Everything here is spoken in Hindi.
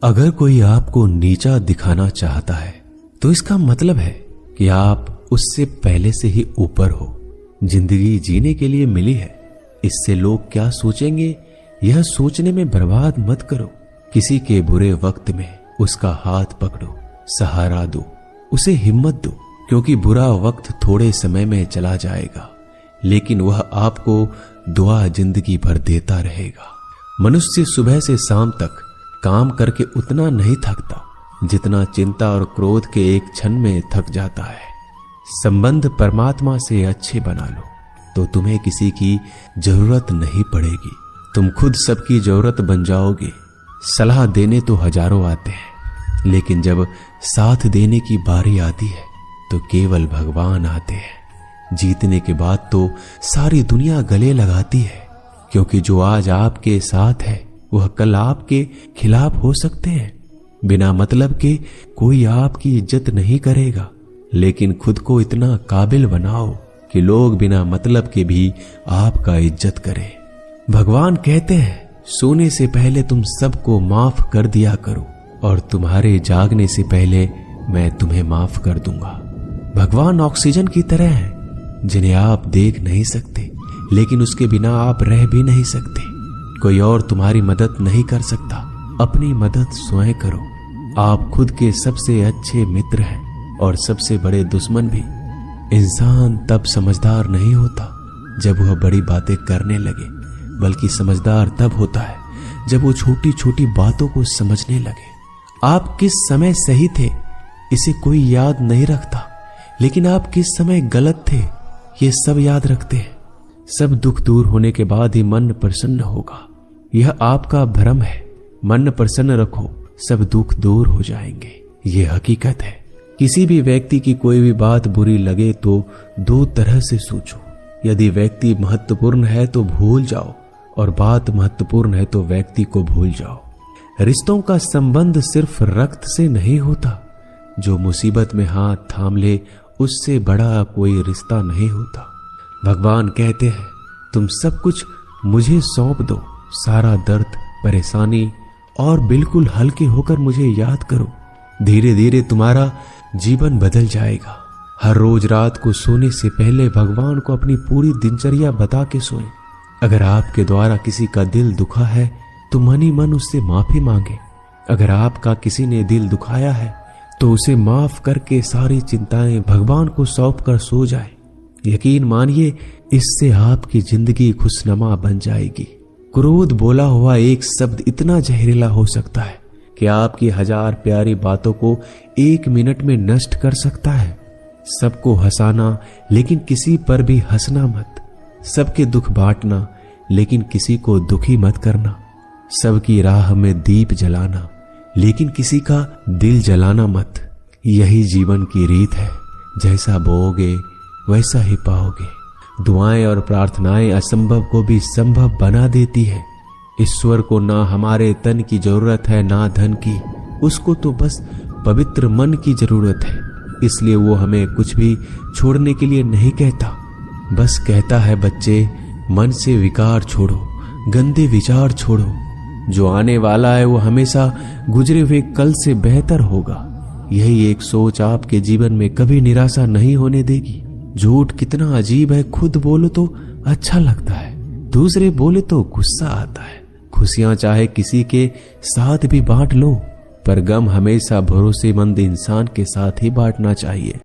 अगर कोई आपको नीचा दिखाना चाहता है तो इसका मतलब है कि आप उससे पहले से ही ऊपर हो। जिंदगी जीने के लिए मिली है, इससे लोग क्या सोचेंगे यह सोचने में बर्बाद मत करो। किसी के बुरे वक्त में उसका हाथ पकड़ो, सहारा दो, उसे हिम्मत दो, क्योंकि बुरा वक्त थोड़े समय में चला जाएगा लेकिन वह आपको दुआ जिंदगी भर देता रहेगा। मनुष्य सुबह से शाम तक काम करके उतना नहीं थकता जितना चिंता और क्रोध के एक क्षण में थक जाता है। संबंध परमात्मा से अच्छे बना लो तो तुम्हें किसी की जरूरत नहीं पड़ेगी। तुम खुद सबकी जरूरत बन जाओगे। सलाह देने तो हजारों आते हैं लेकिन जब साथ देने की बारी आती है तो केवल भगवान आते हैं। जीतने के बाद तो सारी दुनिया गले लगाती है, क्योंकि जो आज आपके साथ है वह कल आपके खिलाफ हो सकते हैं। बिना मतलब के कोई आपकी इज्जत नहीं करेगा, लेकिन खुद को इतना काबिल बनाओ कि लोग बिना मतलब के भी आपका इज्जत करें। भगवान कहते हैं सोने से पहले तुम सबको माफ कर दिया करो और तुम्हारे जागने से पहले मैं तुम्हें माफ कर दूंगा। भगवान ऑक्सीजन की तरह है जिन्हें आप देख नहीं सकते, लेकिन उसके बिना आप रह भी नहीं सकते। कोई और तुम्हारी मदद नहीं कर सकता, अपनी मदद स्वयं करो। आप खुद के सबसे अच्छे मित्र हैं और सबसे बड़े दुश्मन भी। इंसान तब समझदार नहीं होता जब वह बड़ी बातें करने लगे, बल्कि समझदार तब होता है जब वो छोटी छोटी बातों को समझने लगे। आप किस समय सही थे इसे कोई याद नहीं रखता, लेकिन आप किस समय गलत थे ये सब याद रखते हैं। सब दुख दूर होने के बाद ही मन प्रसन्न होगा। यह आपका भ्रम है। मन प्रसन्न रखो, सब दुख दूर हो जाएंगे। ये हकीकत है। किसी भी व्यक्ति की कोई भी बात बुरी लगे तो दो तरह से सोचो। यदि व्यक्ति महत्वपूर्ण है तो भूल जाओ, और बात महत्वपूर्ण है तो व्यक्ति को भूल जाओ। रिश्तों का संबंध सिर्फ रक्त से नहीं होता। जो मुसीबत में हाथ थाम ले उससे बड़ा कोई रिश्ता नहीं होता। भगवान कहते हैं तुम सब कुछ मुझे सौंप दो, सारा दर्द, परेशानी, और बिल्कुल हल्के होकर मुझे याद करो। धीरे धीरे तुम्हारा जीवन बदल जाएगा। हर रोज रात को सोने से पहले भगवान को अपनी पूरी दिनचर्या बता के सोएं। अगर आपके द्वारा किसी का दिल दुखा है तो मन ही मन उससे माफी मांगे। अगर आपका किसी ने दिल दुखाया है तो उसे माफ करके सारी चिंताएं भगवान को सौंप कर सो जाए। यकीन मानिए इससे आपकी जिंदगी खुशनुमा बन जाएगी। क्रोध बोला हुआ एक शब्द इतना जहरीला हो सकता है कि आपकी 1000 प्यारी बातों को 1 मिनट में नष्ट कर सकता है। सबको हंसाना लेकिन किसी पर भी हंसना मत। सबके दुख बांटना लेकिन किसी को दुखी मत करना। सबकी राह में दीप जलाना लेकिन किसी का दिल जलाना मत। यही जीवन की रीत है। जैसा बोओगे वैसा ही पाओगे। दुआएं और प्रार्थनाएं असंभव को भी संभव बना देती है। ईश्वर को ना हमारे तन की जरूरत है ना धन की, उसको तो बस पवित्र मन की जरूरत है। इसलिए वो हमें कुछ भी छोड़ने के लिए नहीं कहता, बस कहता है बच्चे मन से विकार छोड़ो, गंदे विचार छोड़ो। जो आने वाला है वो हमेशा गुजरे हुए कल से बेहतर होगा। यही एक सोच आपके जीवन में कभी निराशा नहीं होने देगी। झूठ कितना अजीब है, खुद बोलो तो अच्छा लगता है, दूसरे बोले तो गुस्सा आता है। खुशियां चाहे किसी के साथ भी बांट लो, पर गम हमेशा भरोसेमंद इंसान के साथ ही बांटना चाहिए।